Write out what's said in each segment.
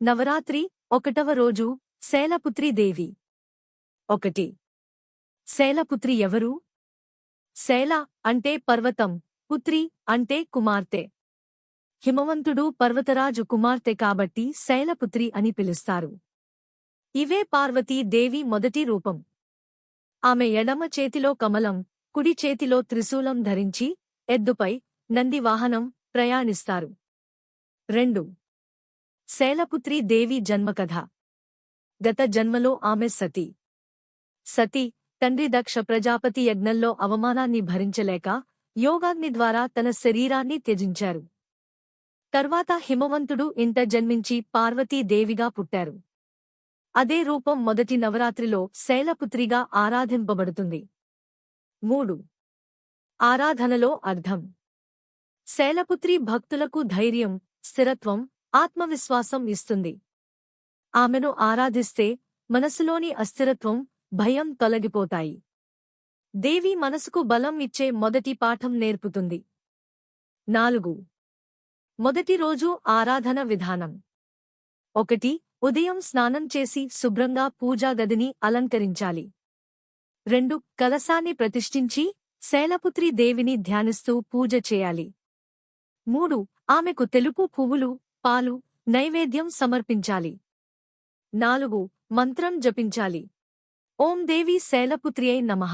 నవరాత్రి 1వ రోజు శైలపుత్రీ దేవి. 1. శైలపుత్రి ఎవరు? శైల అంటే పర్వతం, పుత్రి అంటే కుమార్తె. హిమవంతుడు పర్వతరాజు కుమార్తె కాబట్టి శైలపుత్రి అని పిలుస్తారు. ఇవే పార్వతీ దేవి మొదటి రూపం. ఆమె ఎడమ చేతిలో కమలం, కుడి చేతిలో త్రిశూలం ధరించి ఎద్దుపై నంది వాహనం ప్రయాణిస్తారు. 2. శైలపుత్రీ దేవి జన్మకథ. గత జన్మలో ఆమె సతి. సతి తండ్రి దక్ష ప్రజాపతి యజ్ఞంలో అవమానాన్ని భరించలేక యోగాగ్ని ద్వారా తన శరీరాన్ని త్యజించారు. తర్వాత హిమవంతుడు ఇంట జన్మించి పార్వతీదేవిగా పుట్టారు. అదే రూపం మొదటి నవరాత్రిలో శైలపుత్రిగా ఆరాధింపబడుతుంది. 3. ఆరాధనలో అర్థం. శైలపుత్రి భక్తులకు ధైర్యం, స్థిరత్వం, ఆత్మవిశ్వాసం ఇస్తుంది. ఆమెను ఆరాధిస్తే మనసులోని అస్థిరత్వం, భయం తొలగిపోతాయి. దేవి మనసుకు బలం ఇచ్చే మొదటి పాఠం నేర్పుతుంది. 4. మొదటి రోజు ఆరాధన విధానం. 1. ఉదయం స్నానం చేసి శుభ్రంగా పూజా గదిని అలంకరించాలి. 2. కలశాన్ని ప్రతిష్ఠించి శైలపుత్రీ దేవిని ధ్యానిస్తూ పూజ చేయాలి. 3. ఆమెకు తెలుపు పువ్వులు, పాలు, నైవేద్యం సమర్పించాలి. 4. మంత్రం జపించాలి. ఓం దేవి శైలపుత్ర్యై నమః.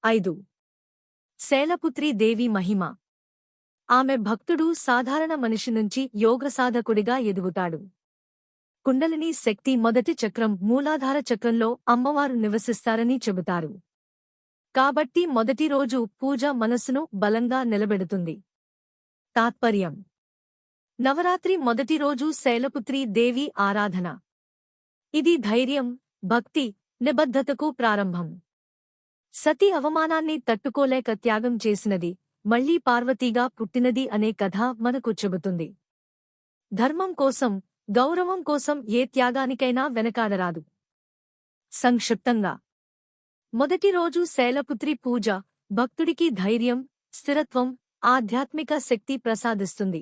5. శైలపుత్రీ దేవి మహిమ. ఆమె భక్తుడు సాధారణ మనిషి నుంచి యోగసాధకుడిగా ఎదుగుతాడు. కుండలిని శక్తి మొదటి చక్రం మూలాధార చక్రంలో అమ్మవారు నివసిస్తారని చెబుతారు. కాబట్టి మొదటి రోజు పూజ మనసును బలంగా నిలబెడుతుంది. తాత్పర్యం. నవరాత్రి మొదటి రోజు శైలపుత్రీ దేవి ఆరాధన. ఇది ధైర్యం, భక్తి, నిబద్ధతకు ప్రారంభం. సతి అవమానాన్ని తట్టుకోలేక త్యాగం చేసినది, మళ్లీ పార్వతీగా పుట్టినది అనే కథ మనకు చెబుతుంది. ధర్మం కోసం, గౌరవం కోసం ఏ త్యాగానికైనా వెనకాడరాదు. సంక్షిప్తంగా. మొదటి రోజు శైలపుత్రి పూజ భక్తుడికి ధైర్యం, స్థిరత్వం, ఆధ్యాత్మిక శక్తి ప్రసాదిస్తుంది.